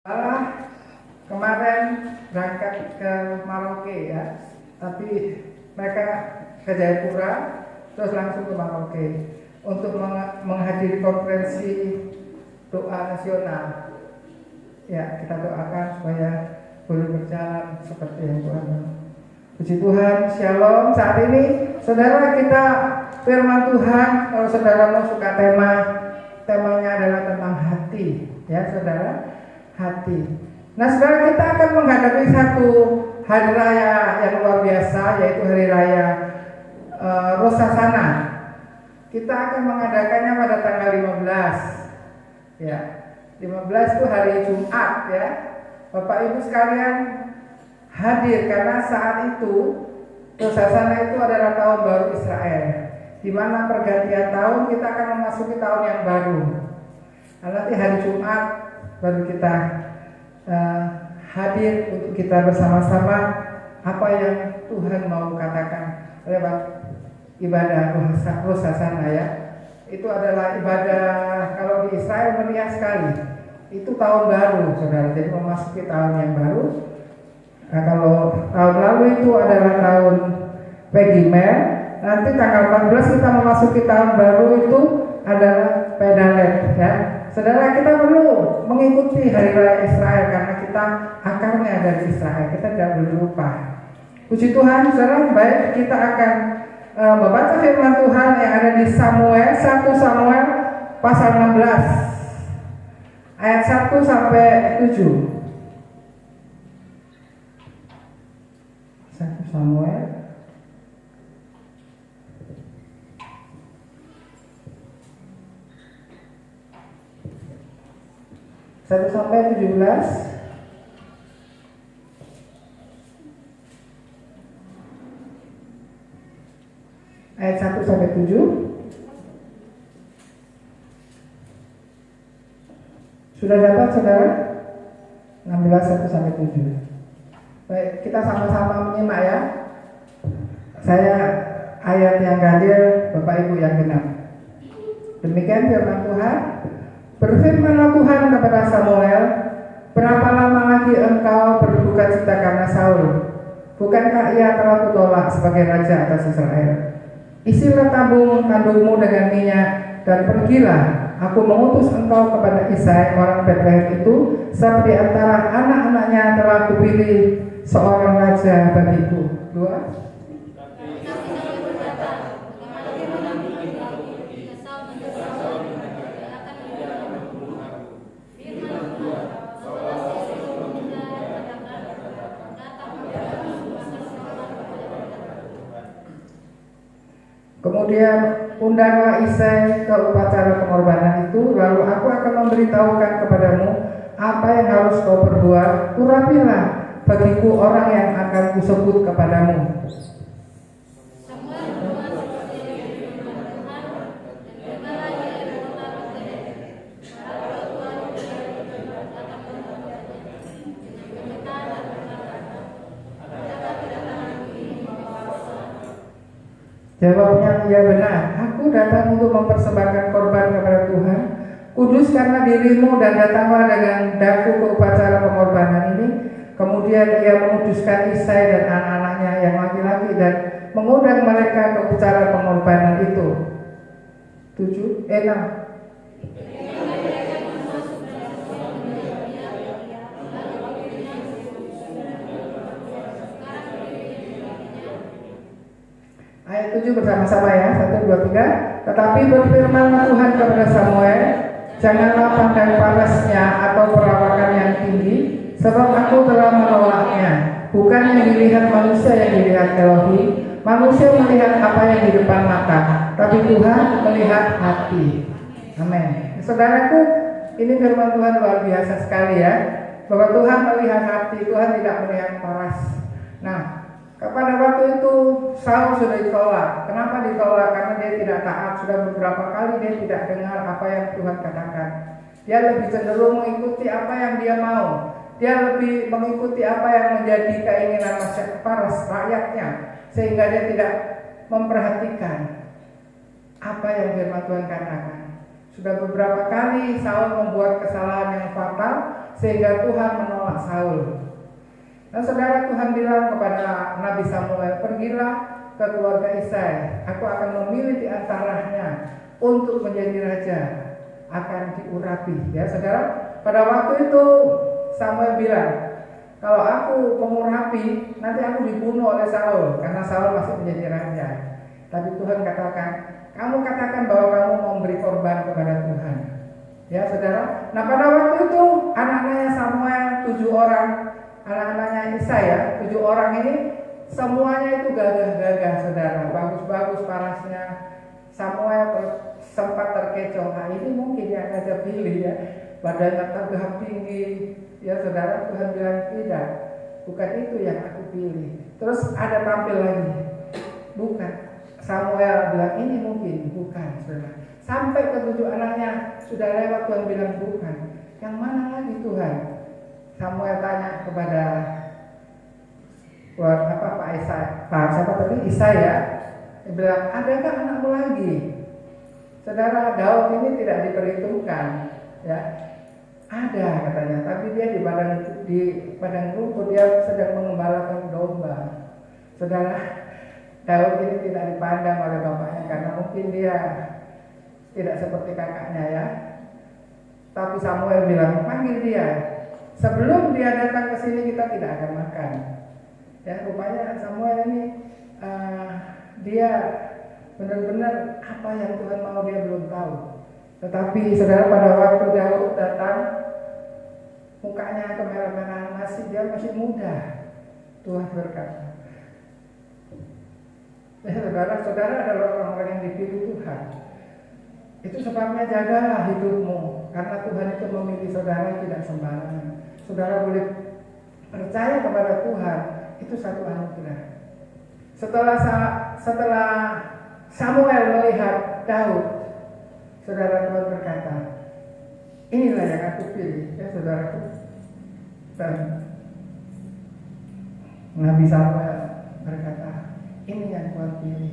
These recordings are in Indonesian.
Malah kemarin berangkat ke Merauke ya, tapi mereka ke Jayapura terus langsung ke Merauke untuk menghadiri konferensi doa nasional. Ya, kita doakan supaya boleh berjalan seperti yang Tuhan mau. Puji Tuhan, Shalom. Saat ini saudara, kita firman Tuhan. Kalau saudara mau suka temanya adalah tentang hati, ya saudara, hati. Nah, saudara, kita akan menghadapi satu hari raya yang luar biasa, yaitu hari raya Rosh Hashanah. Kita akan mengadakannya pada tanggal 15. Ya, 15 itu hari Jumat ya. Bapak Ibu sekalian hadir karena saat itu Rosh Hashanah itu adalah tahun baru Israel, di mana pergantian tahun kita akan memasuki tahun yang baru. Nah, nanti hari Jumat baru kita hadir untuk kita bersama-sama apa yang Tuhan mau katakan lewat ibadah Rosh Hashanah ya. Itu adalah ibadah, kalau di Israel meriah sekali. Itu tahun baru, saudara. Jadi memasuki tahun yang baru. Nah, kalau tahun lalu itu adalah tahun Pegimer, nanti tanggal 14 kita memasuki tahun baru itu adalah Pedalet ya. Saudara, kita perlu mengikuti hari raya Israel karena kita akarnya ada di Israel. Kita tidak boleh lupa. Puji Tuhan, saudara, baik kita akan membaca firman Tuhan yang ada di Samuel, 1 Samuel pasal 16 ayat 1 sampai 7. 1 Samuel 1 sampai 17. Ayat 1 sampai 7. Sudah dapat saudara? 16 1 sampai 7. Baik, kita sama-sama menyimak ya. Saya ayat yang hadir, Bapak Ibu yang genap. Demikian firman Tuhan. Berfirmanlah Tuhan kepada Samuel, berapa lama lagi engkau berduka cita karena Saul? Bukankah ia telah kutolak sebagai raja atas Israel? Isilah tabung-tabungmu dengan minyak dan pergilah. Aku mengutus engkau kepada Isai orang Betlehem itu, sebab di antara anak-anaknya telah kupilih seorang raja bagiku. 2. Kemudian undanglah Isai ke upacara pengorbanan itu, lalu aku akan memberitahukan kepadamu apa yang harus kau perbuat. Urapilah bagiku orang yang akan kusebut kepadamu. Jawabnya, ya benar, aku datang untuk mempersembahkan korban kepada Tuhan, kudus karena dirimu, dan datanglah dengan daku ke upacara pengorbanan ini. Kemudian ia menguduskan Isai dan anak-anaknya yang laki-laki dan mengundang mereka ke upacara pengorbanan itu. 6. Ayat 7 bersama-sama ya. 1, 2, 3. Tetapi berfirmanlah Tuhan kepada Samuel, janganlah pandang parasnya atau perawakan yang tinggi, sebab aku telah menolaknya. Bukan yang dilihat manusia yang dilihat Elohim. Manusia melihat apa yang di depan mata, tapi Tuhan melihat hati. Amin. Saudaraku, ini firman Tuhan luar biasa sekali ya, bahwa Tuhan melihat hati, Tuhan tidak melihat paras. Nah, pada waktu itu Saul sudah ditolak. Kenapa ditolak? Karena dia tidak taat. Sudah beberapa kali dia tidak dengar apa yang Tuhan katakan. Dia lebih cenderung mengikuti apa yang dia mau. Dia lebih mengikuti apa yang menjadi keinginan para rakyatnya, sehingga dia tidak memperhatikan apa yang firman Tuhan katakan. Sudah beberapa kali Saul membuat kesalahan yang fatal, sehingga Tuhan menolak Saul. Dan saudara, Tuhan bilang kepada Nabi Samuel, pergilah ke keluarga Isai, aku akan memilih di antaranya untuk menjadi raja, akan diurapi. Ya saudara, pada waktu itu Samuel bilang, kalau aku mengurapi, nanti aku dibunuh oleh Saul, karena Saul masih menjadi raja. Tapi Tuhan katakan, kamu katakan bahwa kamu mau memberi korban kepada Tuhan. Ya saudara, nah pada waktu itu anak-anaknya Samuel 7 orang, anak-anaknya Isai ya, 7 orang ini semuanya itu gagah-gagah saudara, bagus-bagus parasnya. Samuel sempat terkecoh, nah ini mungkin yang aja pilih ya, badannya tegap tinggi. Ya saudara, Tuhan bilang tidak, bukan itu yang aku pilih. Terus ada tampil lagi, bukan. Samuel bilang ini mungkin, bukan saudara. Sampai ke 7 anaknya sudah lewat, Tuhan bilang bukan. Yang mana lagi Tuhan? Samuel tanya kepada Pak Isai, siapa tadi? Isai ya. Dia bilang, adakah anakmu lagi? Saudara, Daud ini tidak diperhitungkan, ya. Ada katanya, tapi dia di padang rumput, dia sedang mengembalakan domba. Saudara, Daud ini tidak dipandang oleh bapaknya karena mungkin dia tidak seperti kakaknya ya. Tapi Samuel bilang, panggil dia. Sebelum dia datang ke sini kita tidak akan makan. Ya, rupanya Samuel ini dia benar-benar apa yang Tuhan mau dia belum tahu. Tetapi saudara, pada waktu Daud datang, mukanya kemerah-merahan, dia masih muda. Tuhan berkata, ya saudara adalah orang-orang yang dipilih Tuhan. Itu sebabnya jagalah hidupmu, karena Tuhan itu memilih saudara tidak sembarangan. Saudara boleh percaya kepada Tuhan, itu satu anugerah. Setelah Samuel melihat Daud, saudara, Tuhan berkata, inilah yang aku pilih, ya saudaraku. Dan Nabi Samuel berkata, ini yang Tuhan pilih.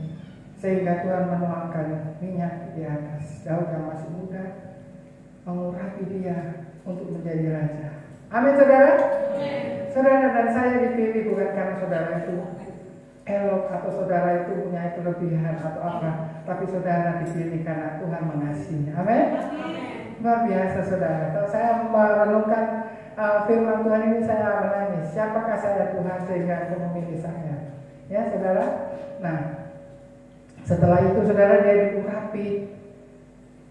Sehingga Tuhan menuangkan minyak di atas Daud yang masih muda, mengurapi dia untuk menjadi raja. Amin saudara. Saudara dan saya dipilih bukan karena saudara itu elok atau saudara itu punya kelebihan atau apa, tapi saudara dipilih karena Tuhan mengasihi. Amin. Luar biasa saudara. Kalau saya merenungkan firman Tuhan ini, saya menangis. Siapakah saya Tuhan sehingga Engkau memilih saya? Ya saudara. Nah, setelah itu saudara dia diurapi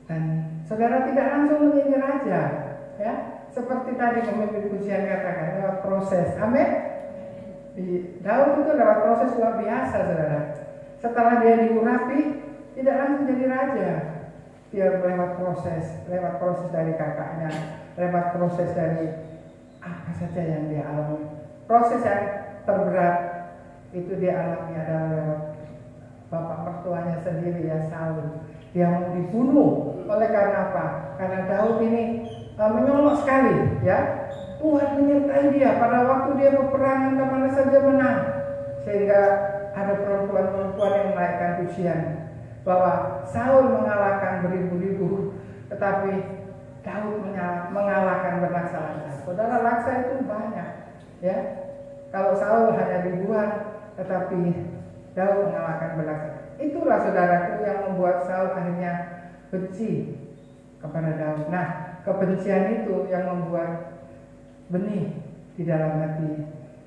dan saudara tidak langsung menjadi raja, ya. Seperti tadi pemimpin pujian katakan, lewat proses. Amin. Di Daud itu lewat proses luar biasa saudara. Setelah dia diurapi, tidak langsung jadi raja. Dia lewat proses dari kakaknya, lewat proses dari apa saja yang dia alami. Proses yang terberat itu dia alami adalah lewat bapak mertuanya sendiri ya, Saul. Dia mau dibunuh. Oleh karena apa? Karena Daud ini menyolok sekali ya. Tuhan menyertai dia pada waktu dia peperangan kemana saja menang. Sehingga ada perempuan-perempuan yang menaikkan pujian bahwa Saul mengalahkan beribu-ribu, tetapi Daud mengalahkan berlaksa-laksa. Saudara, laksa itu banyak ya. Kalau Saul hanya ribuan, tetapi Daud mengalahkan berlaksa. Itulah saudaraku yang membuat Saul akhirnya benci kepada Daud. Nah, kebencian itu yang membuat benih di dalam hati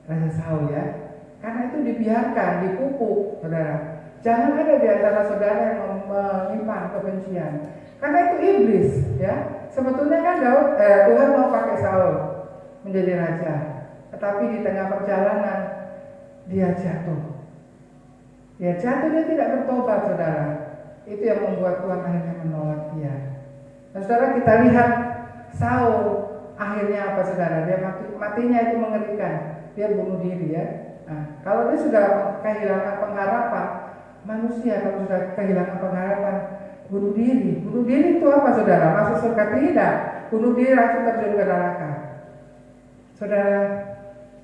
Raja Saul ya. Karena itu dibiarkan, dipupuk, saudara. Jangan ada di antara saudara yang menyimpan kebencian. Karena itu iblis ya. Sebetulnya kan Tuhan mau pakai Saul menjadi raja, tetapi di tengah perjalanan dia jatuh. Dia tidak bertobat saudara. Itu yang membuat Tuhan akhirnya menolak dia. Dan saudara, kita lihat Saul akhirnya apa saudara? Dia matinya itu mengerikan. Dia bunuh diri ya. Nah, kalau dia sudah kehilangan pengharapan, manusia kalau sudah kehilangan pengharapan, bunuh diri. Bunuh diri itu apa saudara? Masuk surga tidak? Bunuh diri langsung terjun ke neraka. Saudara,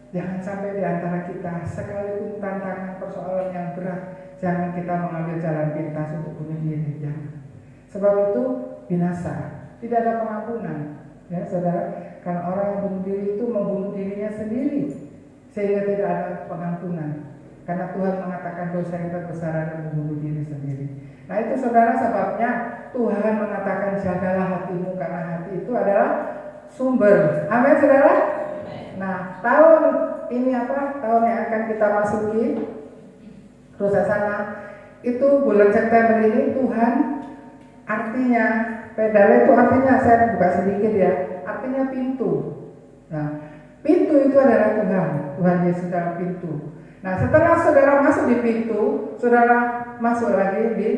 jangan sampai di antara kita sekalipun tantangan persoalan yang berat, jangan kita mengambil jalan pintas untuk bunuh diri. Jangan. Sebab itu binasa, tidak ada pengampunan. Ya saudara, Karena orang yang bunuh diri itu membunuh dirinya sendiri, sehingga tidak ada pengampunan. Karena Tuhan mengatakan dosa yang terbesar adalah membunuh diri sendiri. Nah itu saudara sebabnya Tuhan mengatakan jagalah hatimu, karena hati itu adalah sumber. Amin saudara. Nah tahun ini tahun yang akan kita masuki Rusasana itu bulan September ini, Tuhan artinya pedale itu artinya, saya buka sedikit ya, artinya pintu. Nah pintu itu adalah Tuhan Yesus adalah pintu. Nah setelah saudara masuk di pintu, saudara masuk lagi di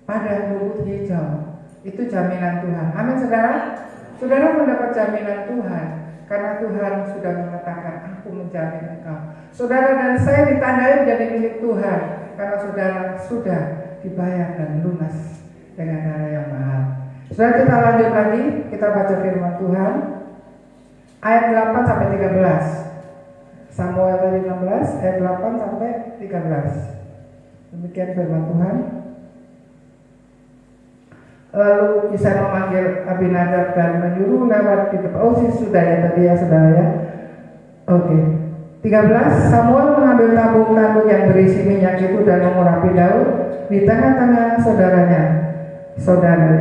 padang rumput hijau. Itu jaminan Tuhan. Amin saudara. Saudara mendapat jaminan Tuhan karena Tuhan sudah mengatakan, aku menjamin engkau. Saudara dan saya ditandai menjadi milik Tuhan karena saudara sudah dibayar dan lunas dengan darah yang mahal. Saudara, kita lanjut lagi, kita baca firman Tuhan ayat 8 sampai 13. Samuel tadi 16 ayat 8 sampai 13. Demikian firman Tuhan. Lalu Isai memanggil Abinadab dan menyuruh lewat di depan. Oh sudah ya tadi ya saudara ya. Oke. 13. Samuel mengambil tabung tanduk yang berisi minyak itu dan mengurapi Daud di tengah-tengah saudaranya.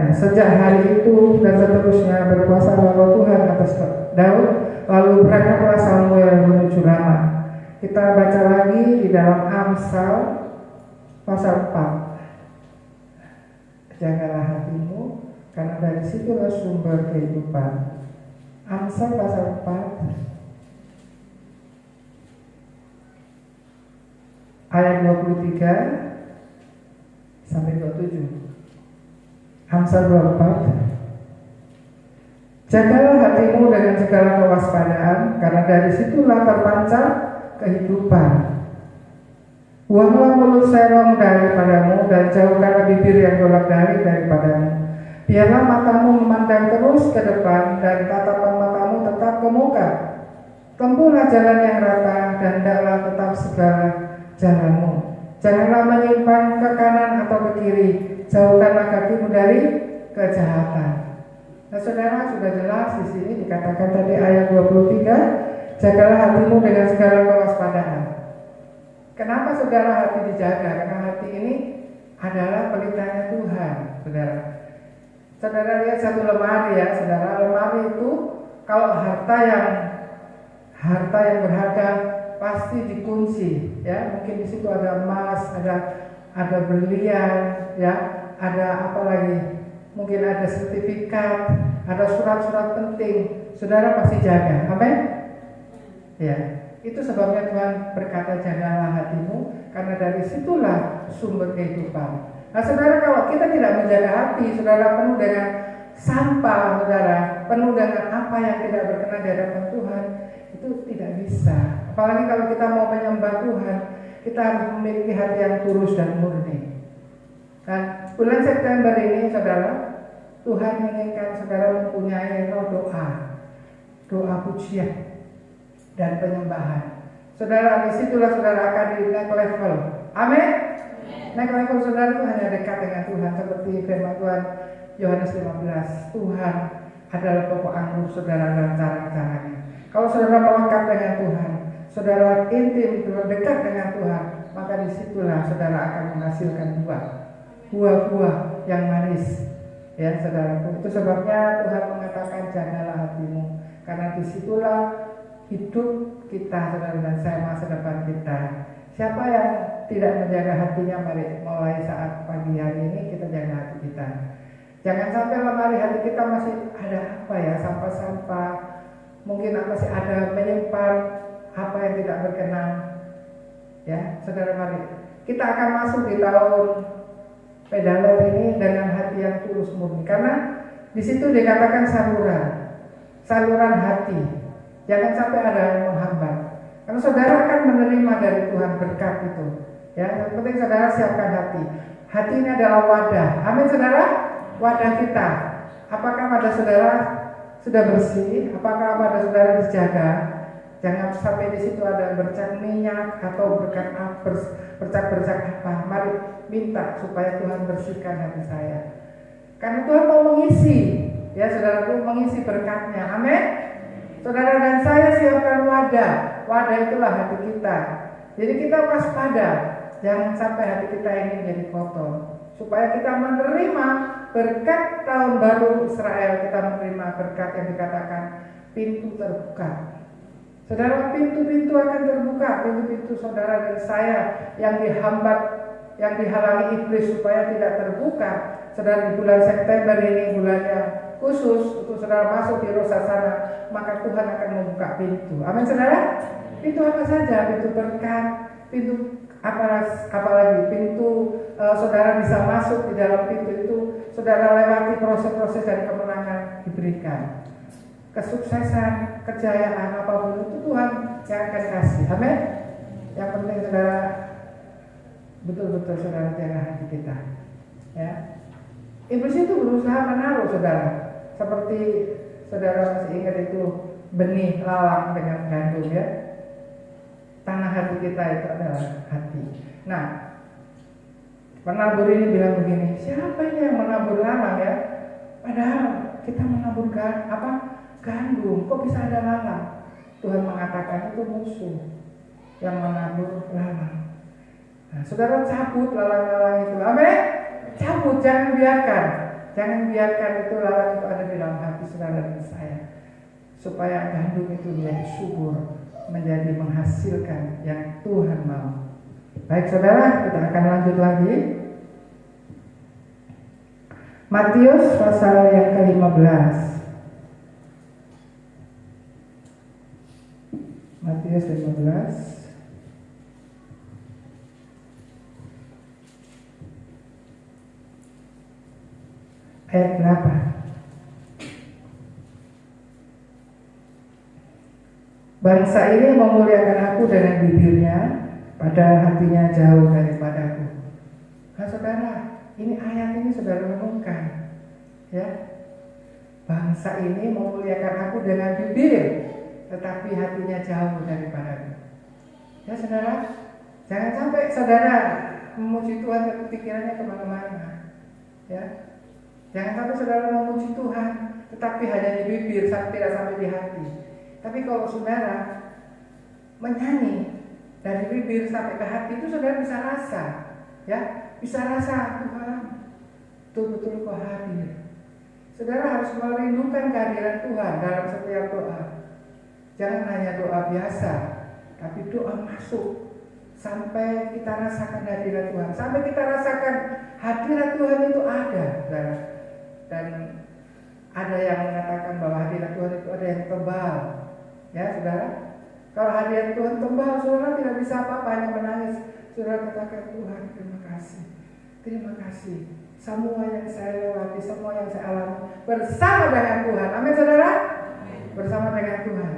Sejak hari itu dan seterusnya berkuasa roh Tuhan atas Daud. Lalu berangkatlah Samuel menuju Rama. Kita baca lagi di dalam Amsal pasal 4. Jagalah hatimu, karena dari situlah sumber kehidupan. Amsal pasal 4 ayat 23 sampai 27. Amsal 24. Jagalah hatimu dengan segala kewaspadaan, karena dari situlah terpancar kehidupan. Buanglah mulut serong daripadamu dan jauhkanlah bibir yang bolak-balik daripadamu. Biarlah matamu memandang terus ke depan dan tatapan matamu tetap ke muka. Tempuhlah jalan yang rata dan hendaklah tetap segala jalanmu. Janganlah menyimpang ke kanan atau ke kiri. Jauhkanlah kakimu dari kejahatan. Nah saudara, sudah jelas di sini dikatakan tadi ayat 23, jagalah hatimu dengan segala kewaspadaan. Kenapa saudara hati dijaga? Karena hati ini adalah pelitanya Tuhan, saudara. Saudara lihat satu lemari ya, saudara. Lemari itu kalau harta yang berharga pasti dikunci, ya. Mungkin di situ ada emas, ada berlian, ya, ada apa lagi? Mungkin ada sertifikat, ada surat-surat penting. Saudara pasti jaga, amin? Ya. Itu sebabnya Tuhan berkata jagalah hatimu, karena dari situlah sumber kehidupan. Nah saudara, kalau kita tidak menjaga hati, saudara, penuh dengan sampah, saudara, penuh dengan apa yang tidak berkenan di hadapan Tuhan, itu tidak bisa. Apalagi kalau kita mau menyembah Tuhan, kita harus memiliki hati yang tulus dan murni. Dan bulan September ini saudara, Tuhan menginginkan saudara mempunyai roh doa pujian dan penyembahan. Saudara, disitulah saudara akan di next level. Amin. Next level saudara itu hanya dekat dengan Tuhan, seperti firman Tuhan Yohanes 15. Tuhan adalah pokok anggur saudara dan carang-carangnya. Kalau saudara melekat dengan Tuhan, saudara intim dekat dengan Tuhan, maka disitulah saudara akan menghasilkan buah-buah yang manis. Ya saudaraku, itu sebabnya Tuhan mengatakan jagalah hatimu, karena disitulah hidup kita, saudara, dan saya masa depan kita. Siapa yang tidak menjaga hatinya, mari mulai saat pagi hari ini kita jaga hati kita. Jangan sampai lemari hati kita masih ada apa ya, sampah-sampah, mungkin masih ada menyimpan apa yang tidak berkenan. Ya, saudara, mari kita akan masuk di tahun Pedale ini dengan hati yang tulus murni, karena di situ dikatakan saluran hati. Jangan sampai ada yang menghambat. Karena saudara akan menerima dari Tuhan berkat itu. Ya, yang penting saudara siapkan hati. Hati ini adalah wadah. Amin saudara. Wadah kita. Apakah wadah saudara sudah bersih? Apakah wadah saudara dijaga? Jangan sampai di situ ada bercak minyak atau bercak apa. Mari minta supaya Tuhan bersihkan hati saya. Karena Tuhan mau mengisi, ya saudara, mengisi berkatnya. Amin. Saudara dan saya siapkan wadah. Wadah itulah hati kita. Jadi kita waspada, jangan sampai hati kita ini menjadi kotor. Supaya kita menerima berkat tahun baru Israel, kita menerima berkat yang dikatakan pintu terbuka. Saudara, pintu-pintu akan terbuka, pintu-pintu saudara dan saya yang dihambat, yang dihalangi iblis supaya tidak terbuka. Saudara, di bulan September ini bulan yang khusus untuk saudara masuk di Rosh Hashanah, maka Tuhan akan membuka pintu. Amin, saudara. Pintu apa saja? Pintu berkat, pintu apalagi pintu saudara bisa masuk di dalam pintu itu, saudara lewati proses-proses dan kemenangan diberikan. Kesuksesan, kejayaan apapun itu Tuhan yang akan kasih. Amin. Yang penting saudara betul-betul saudara jaga hati kita. Ya. Iblis itu berusaha menaruh saudara, seperti saudara masih ingat itu benih lalang dengan gandum ya. Tanah hati kita itu adalah hati. Nah, penabur ini bilang begini, siapa ini yang menabur lalang ya? Padahal kita menabur gandum, kok bisa ada lalang? Tuhan mengatakan itu musuh yang menabur lalang. Nah, saudara cabut lalang-lalang itu, amin? Cabut, jangan biarkan itu lalang itu ada di dalam hati saudara dan saya, supaya gandum itu menjadi subur, menjadi menghasilkan yang Tuhan mau. Baik saudara, kita akan lanjut lagi. Matius pasal yang ke-15. Matius 15 ayat 8. Bangsa ini memuliakan aku dengan bibirnya, padahal hatinya jauh daripadaku. Nah saudara, ini ayat ini saudara renungkan, ya. Bangsa ini memuliakan aku dengan bibir, tetapi hatinya jauh daripadaku. Ya saudara, jangan sampai saudara memuji Tuhan tapi pikirannya kemana-mana. Ya, jangan sampai saudara memuji Tuhan, tetapi hanya di bibir, tidak sampai di hati. Tapi kalau saudara menyanyi dari bibir sampai ke hati, itu saudara bisa rasa, ya, bisa rasa Tuhan betul-betul kau hadir. Saudara harus merindukan kehadiran Tuhan dalam setiap doa. Jangan hanya doa biasa, tapi doa masuk sampai kita rasakan hadirat Tuhan, sampai kita rasakan hadirat Tuhan itu ada, saudara. Dan ada yang mengatakan bahwa hadirat Tuhan itu ada yang tebal. Ya saudara, kalau hadirat Tuhan tebal, saudara tidak bisa apa-apa, hanya menangis. Saudara katakan, Tuhan terima kasih, semua yang saya lewati, semua yang saya alami bersama dengan Tuhan. Amin saudara. Bersama dengan Tuhan,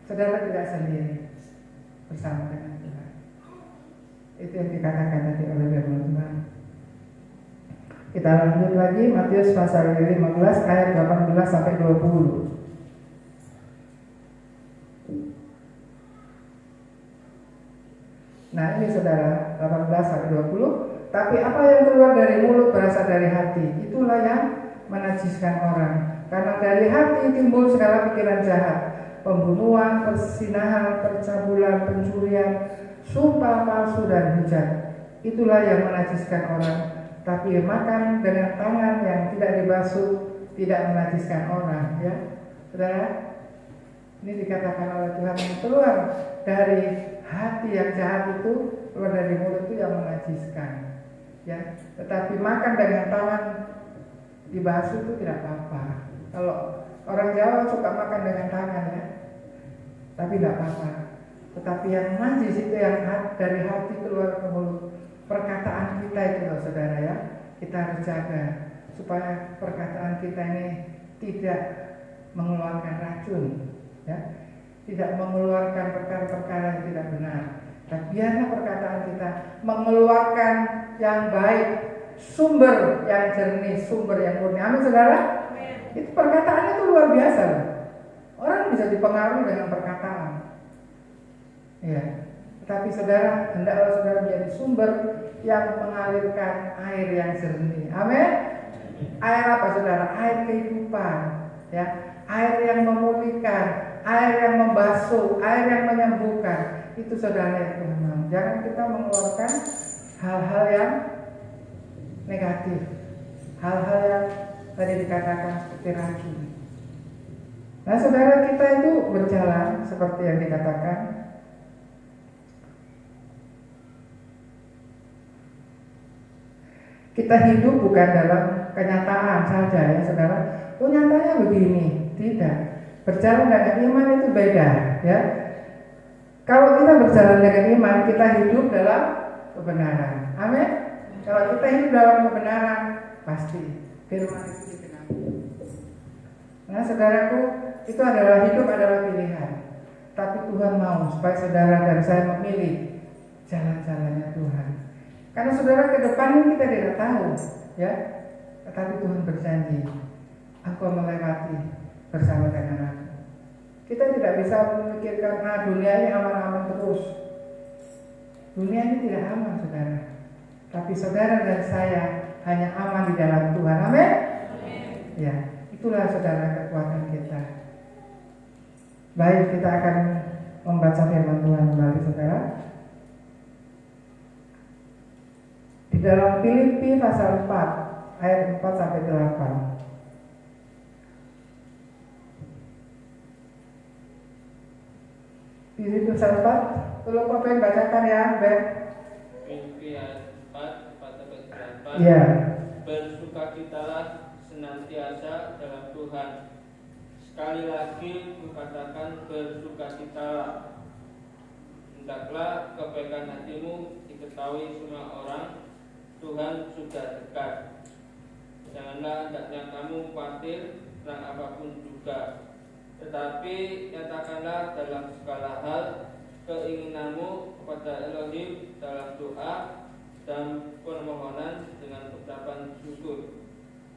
saudara tidak sendiri, bersama dengan Tuhan. Itu yang dikatakan tadi oleh firman Tuhan. Kita lanjut lagi, Matius pasal 15 ayat 18 sampai 20. Nah ini saudara, 18 sampai 20. Tapi apa yang keluar dari mulut berasal dari hati, itulah yang menajiskan orang. Karena dari hati timbul segala pikiran jahat, pembunuhan, perzinahan, percabulan, pencurian, sumpah palsu dan hujat. Itulah yang menajiskan orang. Tapi makan dengan tangan yang tidak dibasuh tidak menajiskan orang. Ya, saudara, ini dikatakan oleh Tuhan, keluar dari hati yang jahat itu, keluar dari mulut itu yang menajiskan. Ya, tetapi makan dengan tangan dibasuh itu tidak apa-apa. Kalau orang Jawa suka makan dengan tangan ya, tapi tidak apa-apa. Tetapi yang najis itu yang dari hati keluar ke mulut. Perkataan kita itu loh saudara ya, kita harus jaga supaya perkataan kita ini tidak mengeluarkan racun, ya, tidak mengeluarkan perkara-perkara yang tidak benar. Dan biarlah perkataan kita mengeluarkan yang baik, sumber yang jernih, sumber yang murni. Amin saudara. Itu perkataannya itu luar biasa loh. Orang bisa dipengaruhi dengan perkataan. Ya. Tetapi saudara, hendaklah saudara menjadi sumber yang mengalirkan air yang jernih. Amin. Air apa saudara? Air kehidupan, ya. Air yang memulihkan, air yang membasuh, air yang menyembuhkan. Itu saudara yang Tuhan mau. Jangan kita mengeluarkan hal-hal yang negatif, hal-hal yang tadi dikatakan seperti racun. Nah, saudara, kita itu berjalan seperti yang dikatakan. Kita hidup bukan dalam kenyataan saja ya saudara. Oh, nyatanya begini. Tidak. Berjalan dengan iman itu beda ya. Kalau kita berjalan dengan iman, kita hidup dalam kebenaran. Amin. Kalau kita hidup dalam kebenaran, pasti firman itu digenapi. Nah, saudaraku, itu adalah hidup adalah pilihan. Tapi Tuhan mau supaya saudara dan saya memilih jalan-jalannya Tuhan. Karena saudara, ke depan ini kita tidak tahu, ya. Tetapi Tuhan berjanji, Engkau melewati bersama dengan aku. Kita tidak bisa memikirkan, dunia ini aman-aman terus. Dunia ini tidak aman, saudara. Tapi saudara dan saya hanya aman di dalam Tuhan. Amin. Ya, itulah saudara kekuatan kita. Baik, kita akan membaca firman Tuhan kembali, saudara. Di dalam Filipi pasal 4 ayat 4 sampai 8. Filipi pasal 4, tolong Bapak yang bacakan ya, Ben. Filipi ayat 4 sampai 8. Ya. Bersukacitalah senantiasa dalam Tuhan. Sekali lagi kukatakan bersukacitalah. Hendaklah kebaikan hatimu diketahui semua orang. Tuhan sudah dekat. Janganlah hendaknya kamu khawatir tentang apapun juga, tetapi nyatakanlah dalam segala hal keinginanmu kepada Elohim dalam doa dan permohonan dengan ucapan syukur.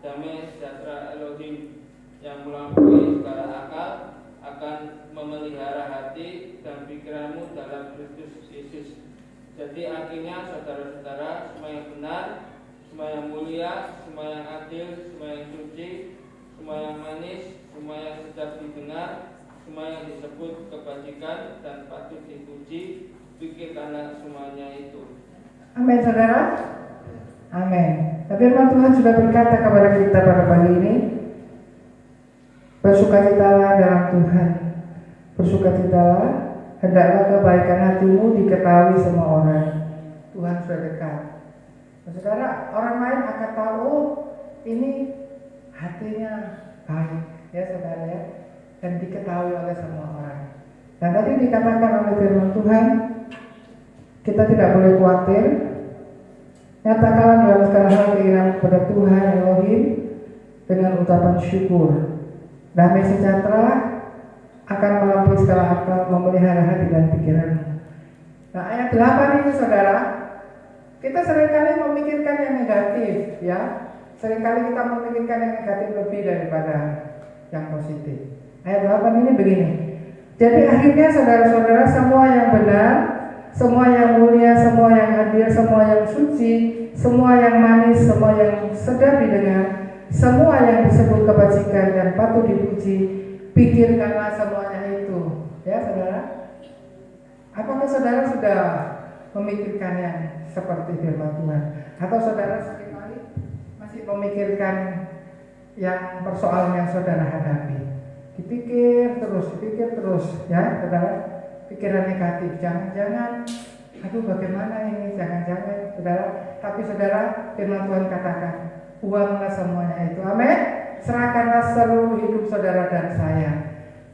Damai sejahtera Elohim yang melampaui segala akal akan memelihara hati dan pikiranmu dalam Kristus Yesus. Jadi akhirnya saudara-saudara, semua yang benar, semua yang mulia, semua yang adil, semua yang suci, semua yang manis, semua yang sedap didengar, semua yang disebut kebajikan dan patut dipuji, pikirkanlah semuanya itu. Amin, saudara. Amin. Tapi Tuhan sudah berkata kepada kita pada pagi ini, bersukacitalah dalam Tuhan. Bersukacitalah, hendaklah kebaikan hatimu diketahui semua orang. Tuhan sudah dekat. Saudara, orang lain akan tahu ini hatinya baik, ya saudara ya, dan diketahui oleh semua orang. Dan tadi dikatakan oleh firman Tuhan, kita tidak boleh khawatir. Nyatakan dalam segala hal keinginan kepada Tuhan Elohim dengan ucapan syukur. Damai sejahtera akan melampaui segala akal, memelihara hati dan pikiranmu. Nah, ayat 8 ini saudara, kita seringkali memikirkan yang negatif, ya. Seringkali kita memikirkan yang negatif lebih daripada yang positif. Ayat 8 ini begini. Jadi akhirnya saudara-saudara, semua yang benar, semua yang mulia, semua yang adil, semua yang suci, semua yang manis, semua yang sedap didengar, semua yang disebut kebajikan dan patut dipuji, pikirkanlah semuanya itu. Ya saudara, apakah saudara sudah memikirkan yang seperti firman Tuhan? Atau saudara seringkali masih memikirkan yang persoalan yang saudara hadapi? Dipikir terus, ya saudara, pikiran negatif. Jangan-jangan, aduh bagaimana ini, jangan-jangan saudara. Tapi saudara, firman Tuhan katakan, buanglah semuanya itu. Amin. Serahkanlah seluruh hidup saudara dan saya.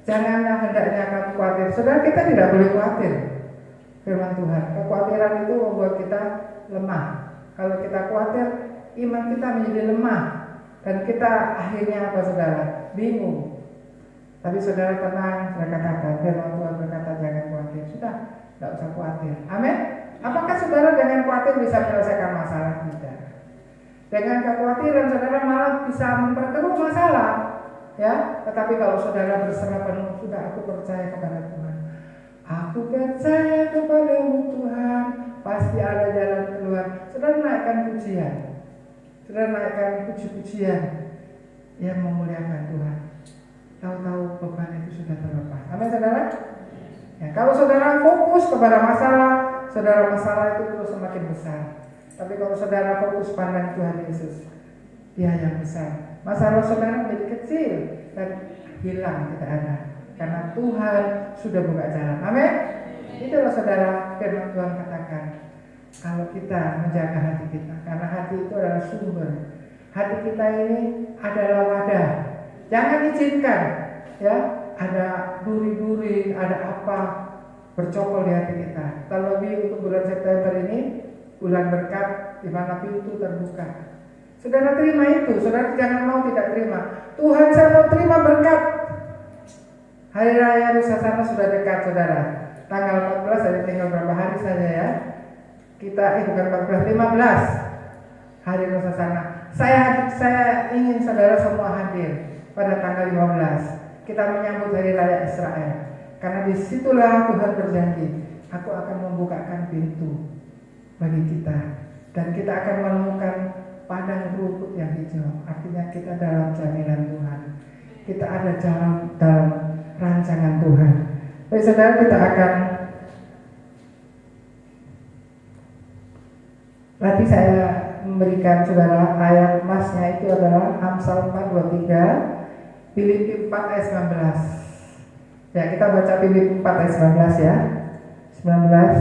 Janganlah hendaknya kamu khawatir. Saudara, kita tidak boleh khawatir. Firman Tuhan, kekhawatiran itu membuat kita lemah. Kalau kita khawatir, iman kita menjadi lemah. Dan kita akhirnya apa saudara? Bingung. Tapi saudara tenang, saya katakan, firman Tuhan berkata jangan khawatir. Sudah, tidak usah khawatir. Amin. Apakah saudara dengan khawatir bisa menyelesaikan masalah? Tidak. Dengan kekhawatiran saudara malah bisa memperkeruh masalah, ya. Tetapi kalau saudara berserah penuh, sudah aku percaya kepada Tuhan. Aku percaya kepada-Mu Tuhan, pasti ada jalan keluar. Saudara naikkan pujian, saudara naikkan puji-pujian yang memuliakan Tuhan. tahu-tahu beban itu sudah terlepas. Amin saudara? Ya, kalau saudara fokus kepada masalah, saudara masalah itu terus semakin besar. Tapi kalau saudara fokus pada Tuhan Yesus, Dia yang besar, masalah saudara menjadi kecil dan hilang, tidak ada. Karena Tuhan sudah buka jalan. Amin. Itulah saudara firman Tuhan katakan. Kalau kita menjaga hati kita, karena hati itu adalah sumber. Hati kita ini adalah wadah. Jangan izinkan ya ada duri-duri, ada apa bercokol di hati kita. Terlebih untuk bulan September ini, bulan berkat di mana pintu terbuka. Saudara terima itu, saudara jangan mau tidak terima. Tuhan, saya mau terima berkat. Hari Raya Nusasana sudah dekat saudara. Tanggal 14 ada tinggal berapa hari saja ya. Kita bukan 14, 15 hari Nusasana. Saya ingin saudara semua hadir pada tanggal 15. Kita menyambut hari Raya Israel. Karena disitulah Tuhan berjanji, aku akan membukakan pintu bagi kita. Dan kita akan menemukan padang rumput yang hijau. Artinya kita dalam jaminan Tuhan. Kita ada dalam rancangan Tuhan. Baik saudara, kita akan nanti saya memberikan saudara ayat emasnya itu adalah Amsal 4:23, Filipi 4 ayat 19. Ya, kita baca Filipi 4 ayat 19 ya. 19.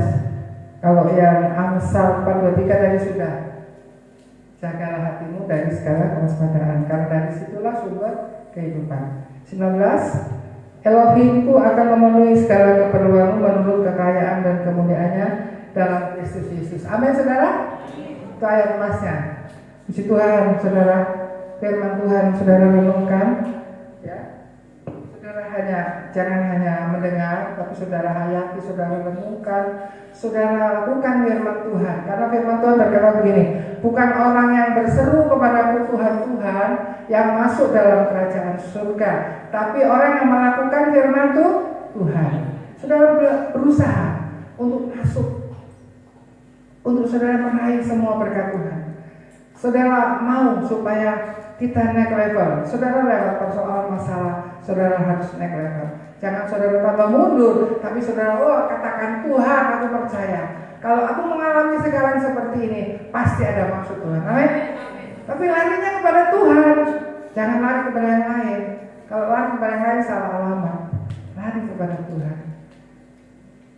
Kalau yang Amsal 4:23 tadi sudah. Jagalah hatimu dari segala kewaspadaan, karena dari situlah sumber kehidupan. 19. Elohimku akan memenuhi segala keperluanmu menurut kekayaan dan kemuliaannya dalam Kristus Yesus. Amin saudara. Itu ayat emasnya. Puji Tuhan saudara, firman Tuhan saudara renungkan ya. Saudara jangan hanya mendengar, tapi saudara hayati, saudara renungkan, saudara lakukan firman Tuhan. Karena firman Tuhan berkata begini, bukan orang yang berseru kepada Tuhan yang masuk dalam kerajaan surga, tapi orang yang melakukan firman Tuhan. Saudara berusaha untuk masuk, untuk saudara meraih semua berkat Tuhan. Saudara mau supaya kita naik level. Saudara lewat persoalan masalah, saudara harus naik level. Jangan saudara tambah mundur, tapi saudara katakan, Tuhan, aku percaya. Kalau aku mengalami sekarang seperti ini, pasti ada maksud Tuhan. Amin. Tapi larinya kepada Tuhan, jangan lari kepada yang lain. Kalau lari kepada yang lain salah alamat. Lari kepada Tuhan,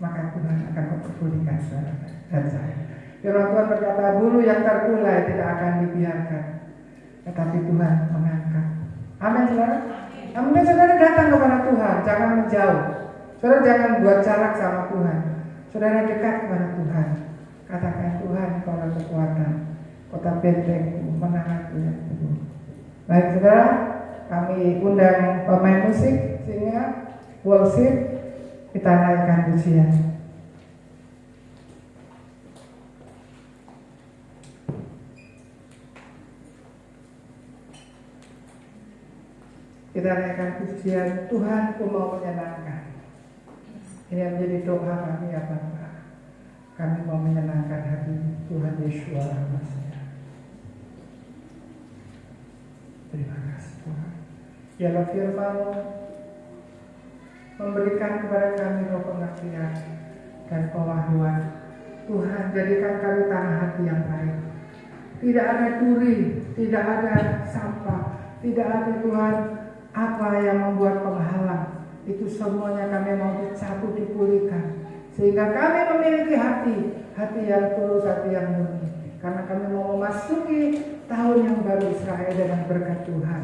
maka Tuhan akan memperdulikan saudara dan saya. Firman Tuhan berkata, bulu yang terkulai tidak akan dibiarkan, tetapi Tuhan mengangkat. Amin saudara. Amin saudara, datang kepada Tuhan, jangan menjauh. Saudara jangan buat jarak sama Tuhan. Saudara dekat kepada Tuhan. Katakan, Tuhan kau kekuatan, kota bentengku, menanganku yang teguh. Baik saudara, kami undang pemain musik, sehingga worship, kita naikkan pujian. Kita naikkan pujian, Tuhan ku mau menyenangkan. Ini yang menjadi doa kami ya Bapa. Kami mau menyenangkan hati Tuhan Yesus Al-Masih. Terima kasih Tuhan. Biarlah firman-Mu memberikan kepada kami roh pengertian dan pewahyuan. Tuhan, jadikan kami tanah hati yang baik. Tidak ada duri, tidak ada sampah, tidak ada Tuhan apa yang membuat penghalang. Itu semuanya kami mau dicabut, dipulihkan, sehingga kami memiliki hati yang tulus, hati yang murni. Karena kami mau memasuki tahun yang baru Israel dengan berkat Tuhan.